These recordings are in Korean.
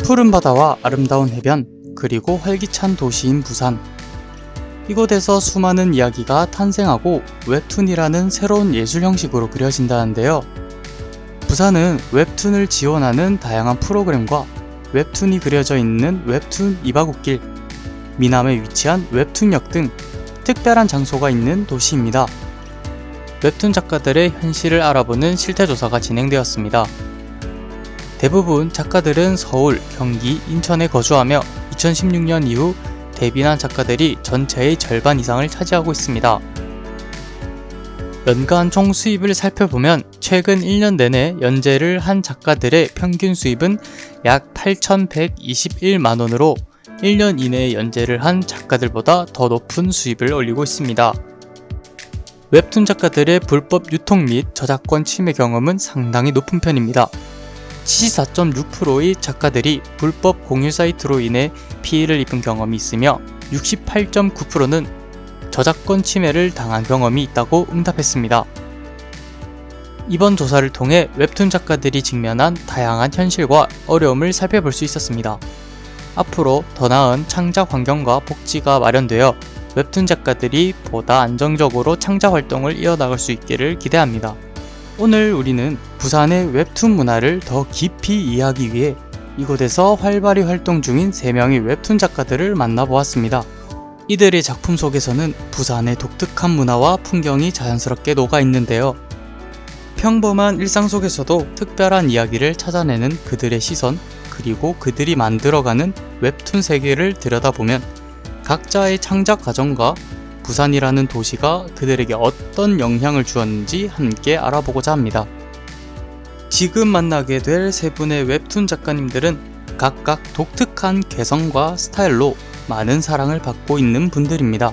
푸른 바다와 아름다운 해변, 그리고 활기찬 도시인 부산. 이곳에서 수많은 이야기가 탄생하고 웹툰이라는 새로운 예술 형식으로 그려진다는데요. 부산은 웹툰을 지원하는 다양한 프로그램과 웹툰이 그려져 있는 웹툰 이바구길, 미남에 위치한 웹툰역 등 특별한 장소가 있는 도시입니다. 웹툰 작가들의 현실을 알아보는 실태조사가 진행되었습니다. 대부분 작가들은 서울, 경기, 인천에 거주하며 2016년 이후 데뷔한 작가들이 전체의 절반 이상을 차지하고 있습니다. 연간 총 수입을 살펴보면 최근 1년 내내 연재를 한 작가들의 평균 수입은 약 8,121만원으로 1년 이내에 연재를 한 작가들보다 더 높은 수입을 올리고 있습니다. 웹툰 작가들의 불법 유통 및 저작권 침해 경험은 상당히 높은 편입니다. 74.6%의 작가들이 불법 공유 사이트로 인해 피해를 입은 경험이 있으며 68.9%는 저작권 침해를 당한 경험이 있다고 응답했습니다. 이번 조사를 통해 웹툰 작가들이 직면한 다양한 현실과 어려움을 살펴볼 수 있었습니다. 앞으로 더 나은 창작 환경과 복지가 마련되어 웹툰 작가들이 보다 안정적으로 창작 활동을 이어나갈 수 있기를 기대합니다. 오늘 우리는 부산의 웹툰 문화를 더 깊이 이해하기 위해 이곳에서 활발히 활동 중인 3명의 웹툰 작가들을 만나보았습니다. 이들의 작품 속에서는 부산의 독특한 문화와 풍경이 자연스럽게 녹아 있는데요. 평범한 일상 속에서도 특별한 이야기를 찾아내는 그들의 시선, 그리고 그들이 만들어가는 웹툰 세계를 들여다보면 각자의 창작 과정과 부산이라는 도시가 그들에게 어떤 영향을 주었는지 함께 알아보고자 합니다. 지금 만나게 될 3분의 웹툰 작가님들은 각각 독특한 개성과 스타일로 많은 사랑을 받고 있는 분들입니다.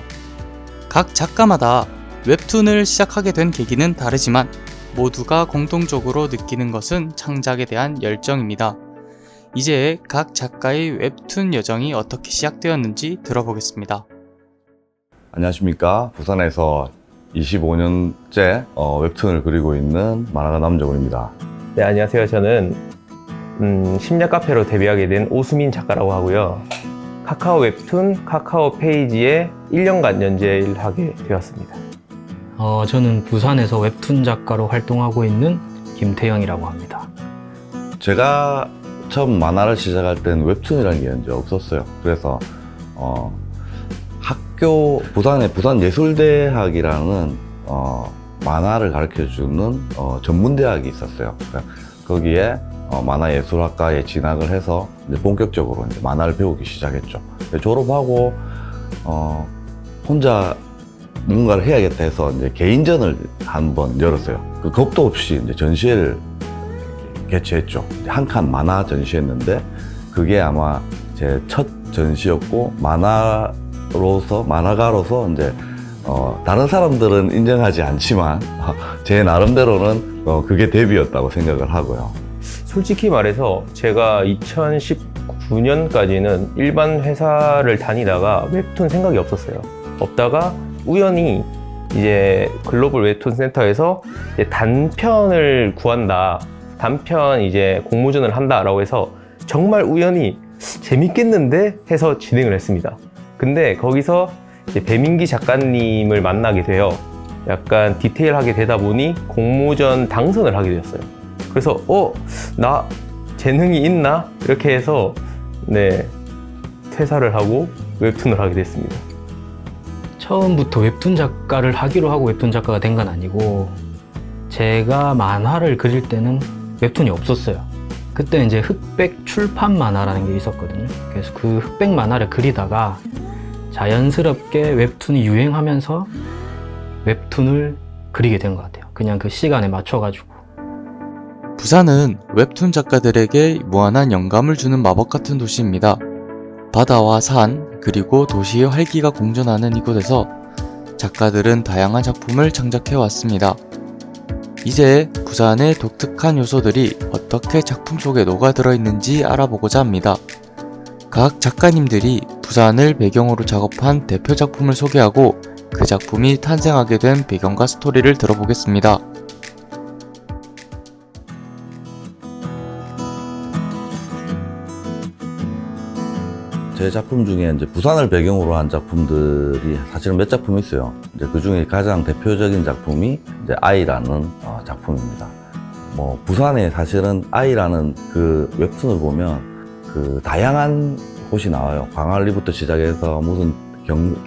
각 작가마다 웹툰을 시작하게 된 계기는 다르지만 모두가 공통적으로 느끼는 것은 창작에 대한 열정입니다. 이제 각 작가의 웹툰 여정이 어떻게 시작되었는지 들어보겠습니다. 안녕하십니까. 부산에서 25년째 웹툰을 그리고 있는 만화가 남정우입니다. 네, 안녕하세요. 저는 심야 카페로 데뷔하게 된 오수민 작가라고 하고요. 카카오 웹툰, 카카오 페이지에 1년간 연재를 하게 되었습니다. 저는 부산에서 웹툰 작가로 활동하고 있는 김태영이라고 합니다. 제가 처음 만화를 시작할 때는 웹툰이라는 게 이제 없었어요. 그래서 부산의 부산예술대학이라는 만화를 가르쳐주는 전문대학이 있었어요. 그러니까 거기에 만화예술학과에 진학을 해서 이제 본격적으로 이제 만화를 배우기 시작했죠. 졸업하고 혼자 뭔가를 해야겠다 해서 이제 개인전을 한번 열었어요. 그 겁도 없이 이제 전시회를 개최했죠. 한 칸 만화 전시했는데 그게 아마 제 첫 전시였고 만화가로서 이제 다른 사람들은 인정하지 않지만 제 나름대로는 그게 데뷔였다고 생각을 하고요. 솔직히 말해서 제가 2019년까지는 일반 회사를 다니다가 웹툰 생각이 없었어요. 없다가 우연히 이제 글로벌 웹툰 센터에서 이제 단편을 구한다. 단편 이제 공모전을 한다라고 해서 정말 우연히 재밌겠는데 해서 진행을 했습니다. 근데 거기서 이제 배민기 작가님을 만나게 돼요. 약간 디테일하게 되다 보니 공모전 당선을 하게 되었어요. 그래서 나 재능이 있나? 이렇게 해서 퇴사를 하고 웹툰을 하게 됐습니다. 처음부터 웹툰 작가를 하기로 하고 웹툰 작가가 된 건 아니고 제가 만화를 그릴 때는 웹툰이 없었어요. 그때 이제 흑백 출판 만화라는 게 있었거든요. 그래서 그 흑백 만화를 그리다가 자연스럽게 웹툰이 유행하면서 웹툰을 그리게 된 것 같아요. 그냥 그 시간에 맞춰가지고. 부산은 웹툰 작가들에게 무한한 영감을 주는 마법 같은 도시입니다. 바다와 산, 그리고 도시의 활기가 공존하는 이곳에서 작가들은 다양한 작품을 창작해왔습니다. 이제 부산의 독특한 요소들이 어떻게 작품 속에 녹아들어 있는지 알아보고자 합니다. 각 작가님들이 부산을 배경으로 작업한 대표 작품을 소개하고 그 작품이 탄생하게 된 배경과 스토리를 들어보겠습니다. 제 작품 중에 이제 부산을 배경으로 한 작품들이 사실은 몇 작품 있어요. 이제 그 중에 가장 대표적인 작품이 이제 아이라는 작품입니다. 뭐 부산에 사실은 아이라는 그 웹툰을 보면 그 다양한 곳이 나와요. 광안리부터 시작해서 무슨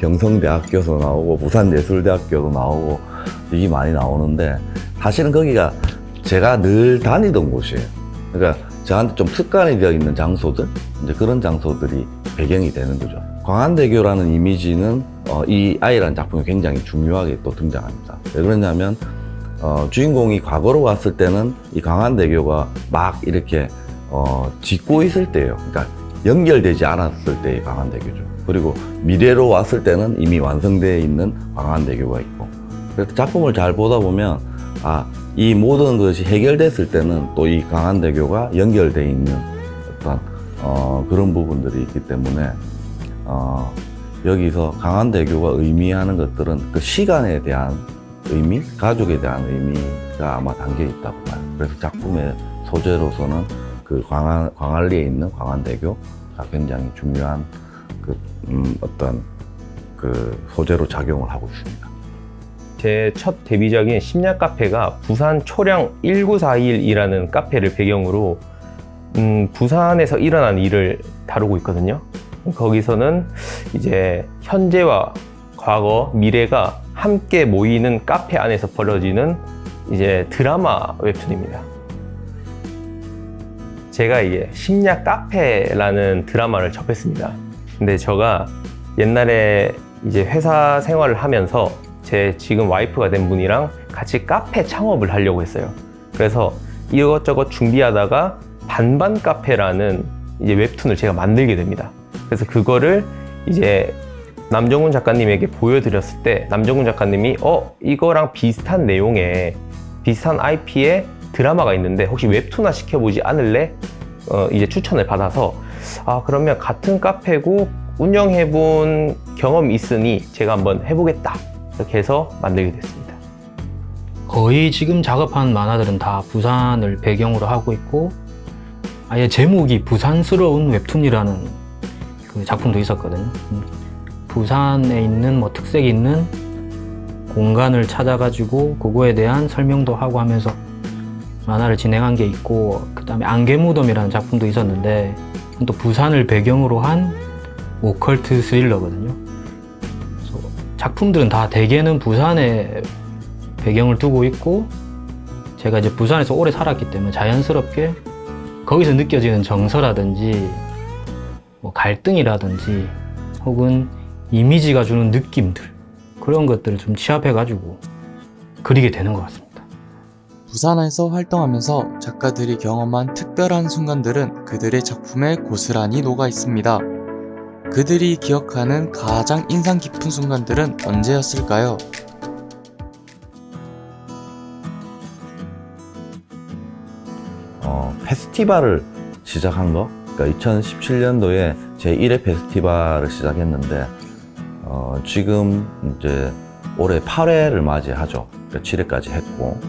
경성대학교도 나오고 부산예술대학교도 나오고 이게 많이 나오는데 사실은 거기가 제가 늘 다니던 곳이에요. 그러니까 저한테 좀 습관이 되어 있는 장소들, 이제 그런 장소들이 배경이 되는 거죠. 광안대교라는 이미지는 이 아이라는 작품이 굉장히 중요하게 또 등장합니다. 왜 그러냐면 주인공이 과거로 갔을 때는 이 광안대교가 막 이렇게 짓고 있을 때예요. 그러니까 연결되지 않았을 때의 광안대교죠. 그리고 미래로 왔을 때는 이미 완성되어 있는 광안대교가 있고, 그래서 작품을 잘 보다 보면 이 모든 것이 해결됐을 때는 또 이 광안대교가 연결되어 있는 어떤 그런 부분들이 있기 때문에 여기서 광안대교가 의미하는 것들은 그 시간에 대한 의미, 가족에 대한 의미가 아마 담겨 있다고 봐요. 그래서 작품의 소재로서는 그 광안리에 있는 광안대교가 굉장히 중요한 어떤 그 소재로 작용을 하고 있습니다. 제 첫 데뷔작인 심야 카페가 부산 초량 1941이라는 카페를 배경으로 부산에서 일어난 일을 다루고 있거든요. 거기서는 이제 현재와 과거, 미래가 함께 모이는 카페 안에서 벌어지는 이제 드라마 웹툰입니다. 제가 이게 심야 카페라는 드라마를 접했습니다. 근데 제가 옛날에 이제 회사 생활을 하면서 제 지금 와이프가 된 분이랑 같이 카페 창업을 하려고 했어요. 그래서 이것저것 준비하다가 반반 카페라는 이제 웹툰을 제가 만들게 됩니다. 그래서 그거를 이제 남정훈 작가님에게 보여드렸을 때 남정훈 작가님이 이거랑 비슷한 내용의 비슷한 IP의 드라마가 있는데 혹시 웹툰화 시켜보지 않을래? 이제 추천을 받아서 그러면 같은 카페고 운영해본 경험이 있으니 제가 한번 해보겠다, 이렇게 해서 만들게 됐습니다. 거의 지금 작업한 만화들은 다 부산을 배경으로 하고 있고, 아예 제목이 부산스러운 웹툰이라는 그 작품도 있었거든요. 부산에 있는 뭐 특색 있는 공간을 찾아가지고 그거에 대한 설명도 하고 하면서 만화를 진행한 게 있고, 그 다음에 안개무덤이라는 작품도 있었는데 또 부산을 배경으로 한 오컬트 스릴러거든요. 그래서 작품들은 다 대개는 부산에 배경을 두고 있고, 제가 이제 부산에서 오래 살았기 때문에 자연스럽게 거기서 느껴지는 정서라든지 뭐 갈등이라든지 혹은 이미지가 주는 느낌들, 그런 것들을 좀 취합해가지고 그리게 되는 것 같습니다. 부산에서 활동하면서 작가들이 경험한 특별한 순간들은 그들의 작품에 고스란히 녹아 있습니다. 그들이 기억하는 가장 인상 깊은 순간들은 언제였을까요? 페스티벌을 시작한 거, 그러니까 2017년도에 제 1회 페스티벌을 시작했는데 지금 이제 올해 8회를 맞이하죠. 그러니까 7회까지 했고,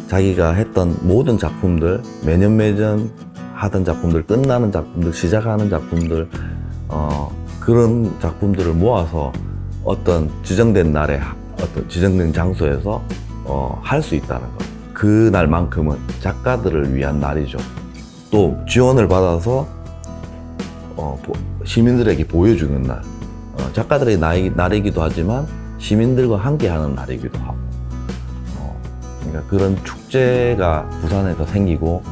자기가 했던 모든 작품들, 매년 하던 작품들, 끝나는 작품들, 시작하는 작품들, 그런 작품들을 모아서 어떤 지정된 날에, 어떤 지정된 장소에서 할 수 있다는 것. 그 날만큼은 작가들을 위한 날이죠. 또 지원을 받아서 시민들에게 보여주는 날. 작가들의 날이기도 하지만 시민들과 함께 하는 날이기도 하고. 그러니까 그런 축제가 부산에서 생기고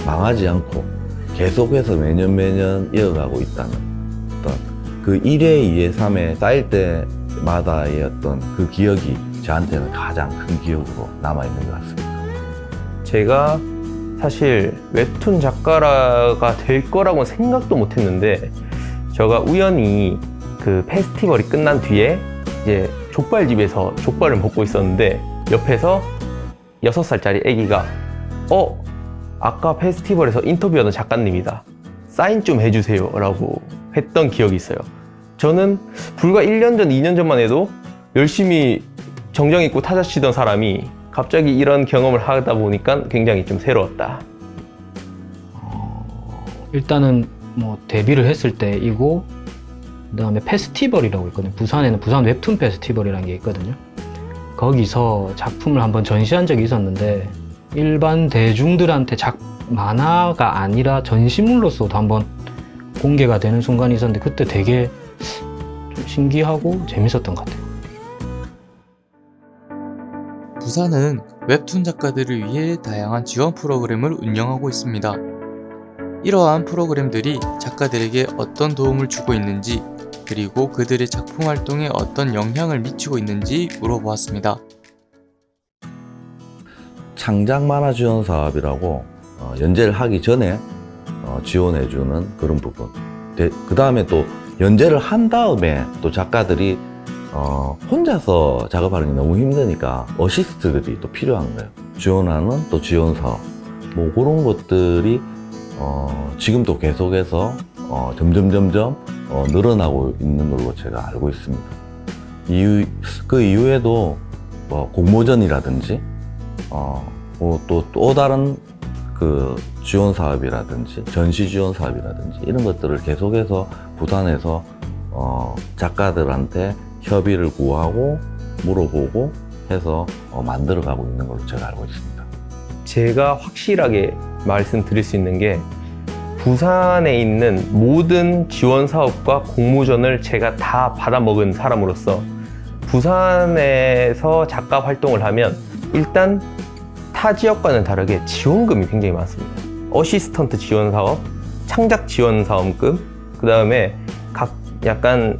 망하지 않고 계속해서 매년 이어가고 있다는 어떤 그 1회, 2회, 3회 쌓일 때마다의 어떤 그 기억이 저한테는 가장 큰 기억으로 남아있는 것 같습니다. 제가 사실 웹툰 작가가 될 거라고는 생각도 못 했는데, 제가 우연히 그 페스티벌이 끝난 뒤에 이제 족발집에서 족발을 먹고 있었는데 옆에서 6살짜리 아기가 아까 페스티벌에서 인터뷰하던 작가님이다, 사인 좀 해주세요 라고 했던 기억이 있어요. 저는 불과 1년 전, 2년 전만 해도 열심히 정장 입고 타자 치던 사람이 갑자기 이런 경험을 하다 보니까 굉장히 좀 새로웠다. 일단은 뭐 데뷔를 했을 때이고, 그다음에 페스티벌이라고 있거든요. 부산에는 부산 웹툰 페스티벌이라는 게 있거든요. 거기서 작품을 한번 전시한 적이 있었는데 일반 대중들한테 만화가 아니라 전시물로서도 한번 공개가 되는 순간이 있었는데 그때 되게 좀 신기하고 재밌었던 것 같아요. 부산은 웹툰 작가들을 위해 다양한 지원 프로그램을 운영하고 있습니다. 이러한 프로그램들이 작가들에게 어떤 도움을 주고 있는지, 그리고 그들의 작품 활동에 어떤 영향을 미치고 있는지 물어보았습니다. 창작 만화 지원 사업이라고 연재를 하기 전에 지원해주는 그런 부분. 그 다음에 또 연재를 한 다음에 또 작가들이 혼자서 작업하는 게 너무 힘드니까 어시스트들이 또 필요한 거예요. 지원하는 또 지원 사업. 뭐 그런 것들이 지금도 계속해서 점점 늘어나고 있는 걸로 제가 알고 있습니다. 그 이후에도 뭐 공모전이라든지 또 다른 그 지원 사업이라든지 전시 지원 사업이라든지 이런 것들을 계속해서 부산에서 작가들한테 협의를 구하고 물어보고 해서 만들어가고 있는 걸로 제가 알고 있습니다. 제가 확실하게 말씀드릴 수 있는 게 부산에 있는 모든 지원 사업과 공모전을 제가 다 받아먹은 사람으로서 부산에서 작가 활동을 하면 일단 타 지역과는 다르게 지원금이 굉장히 많습니다. 어시스턴트 지원 사업, 창작 지원 사업금, 그 다음에 각 약간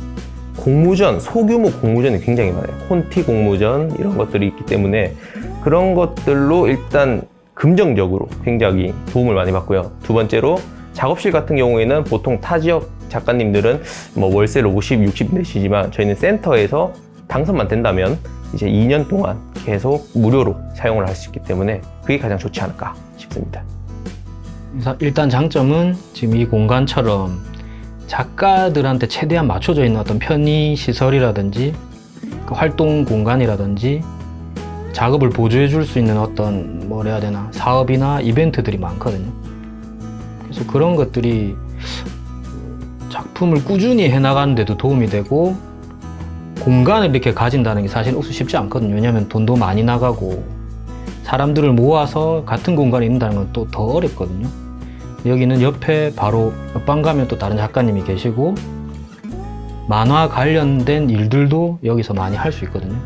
공모전, 소규모 공모전이 굉장히 많아요. 콘티 공모전 이런 것들이 있기 때문에 그런 것들로 일단 금전적으로 굉장히 도움을 많이 받고요. 두 번째로 작업실 같은 경우에는 보통 타 지역 작가님들은 뭐 월세를 50, 60 내시지만 저희는 센터에서 당선만 된다면 이제 2년 동안 계속 무료로 사용을 할 수 있기 때문에 그게 가장 좋지 않을까 싶습니다. 일단 장점은 지금 이 공간처럼 작가들한테 최대한 맞춰져 있는 어떤 편의 시설이라든지 그 활동 공간이라든지 작업을 보조해 줄 수 있는 어떤 뭘 해야 되나 사업이나 이벤트들이 많거든요. 그래서 그런 것들이 작품을 꾸준히 해나가는 데도 도움이 되고 공간을 이렇게 가진다는 게 사실 쉽지 않거든요. 왜냐하면 돈도 많이 나가고 사람들을 모아서 같은 공간에 있는다는 건 또 더 어렵거든요. 여기는 옆에 바로 옆방 가면 또 다른 작가님이 계시고 만화 관련된 일들도 여기서 많이 할 수 있거든요.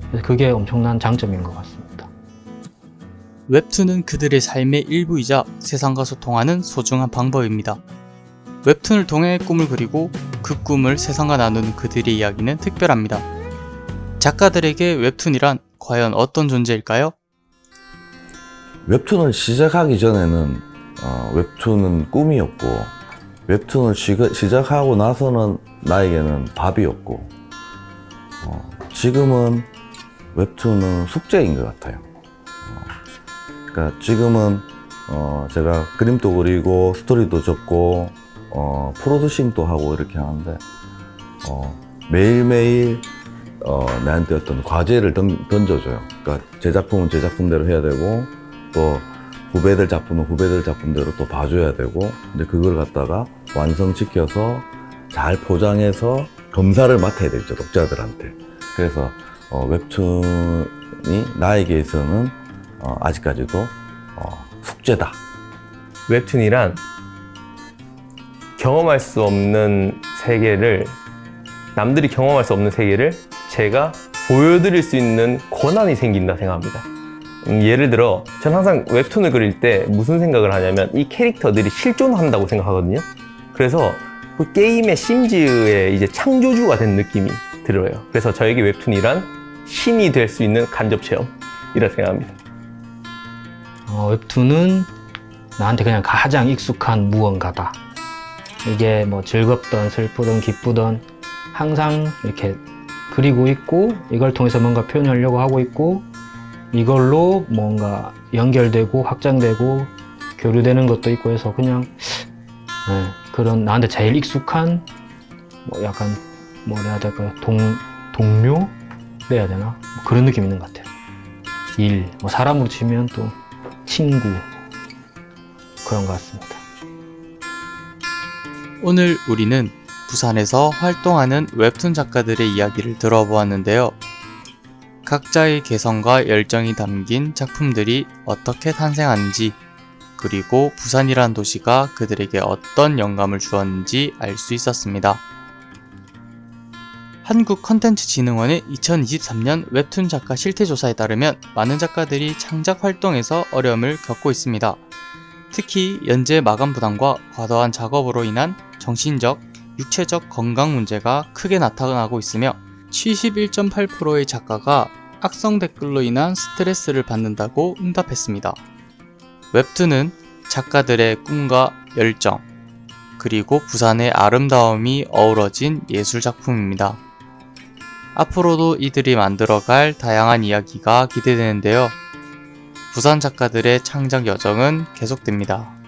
그래서 그게 엄청난 장점인 것 같습니다. 웹툰은 그들의 삶의 일부이자 세상과 소통하는 소중한 방법입니다. 웹툰을 통해 꿈을 그리고 그 꿈을 세상과 나누는 그들의 이야기는 특별합니다. 작가들에게 웹툰이란 과연 어떤 존재일까요? 웹툰을 시작하기 전에는 웹툰은 꿈이었고 웹툰을 시작하고 나서는 나에게는 밥이었고 지금은 웹툰은 숙제인 것 같아요. 그러니까 지금은 제가 그림도 그리고 스토리도 적고 프로듀싱도 하고 이렇게 하는데 매일매일 나한테 어떤 과제를 던져줘요. 그러니까 제 작품은 제 작품대로 해야 되고 또 후배들 작품은 후배들 작품대로 또 봐줘야 되고 이제 그걸 갖다가 완성시켜서 잘 포장해서 검사를 맡아야 되죠, 독자들한테. 그래서 웹툰이 나에게서는 아직까지도 숙제다. 웹툰이란 경험할 수 없는 세계를 남들이 경험할 수 없는 세계를 제가 보여드릴 수 있는 권한이 생긴다 생각합니다. 예를 들어 전 항상 웹툰을 그릴 때 무슨 생각을 하냐면 이 캐릭터들이 실존한다고 생각하거든요. 그래서 그 게임의 심지어의 이제 창조주가 된 느낌이 들어요. 그래서 저에게 웹툰이란 신이 될 수 있는 간접 체험이라 생각합니다. 웹툰은 나한테 그냥 가장 익숙한 무언가다. 이게 뭐 즐겁던 슬프던 기쁘던 항상 이렇게 그리고 있고 이걸 통해서 뭔가 표현하려고 하고 있고 이걸로 뭔가 연결되고 확장되고 교류되는 것도 있고 해서 그냥 그런 나한테 제일 익숙한 뭐 약간 뭐라 해야 될까요? 동료? 그래야 되나? 뭐 그런 느낌 있는 것 같아요. 뭐 사람으로 치면 또 친구 그런 것 같습니다. 오늘 우리는 부산에서 활동하는 웹툰 작가들의 이야기를 들어보았는데요. 각자의 개성과 열정이 담긴 작품들이 어떻게 탄생하는지, 그리고 부산이란 도시가 그들에게 어떤 영감을 주었는지 알 수 있었습니다. 한국컨텐츠진흥원의 2023년 웹툰 작가 실태조사에 따르면 많은 작가들이 창작 활동에서 어려움을 겪고 있습니다. 특히 연재 마감 부담과 과도한 작업으로 인한 정신적, 육체적 건강 문제가 크게 나타나고 있으며 71.8%의 작가가 악성 댓글로 인한 스트레스를 받는다고 응답했습니다. 웹툰은 작가들의 꿈과 열정, 그리고 부산의 아름다움이 어우러진 예술작품입니다. 앞으로도 이들이 만들어갈 다양한 이야기가 기대되는데요. 부산 작가들의 창작 여정은 계속됩니다.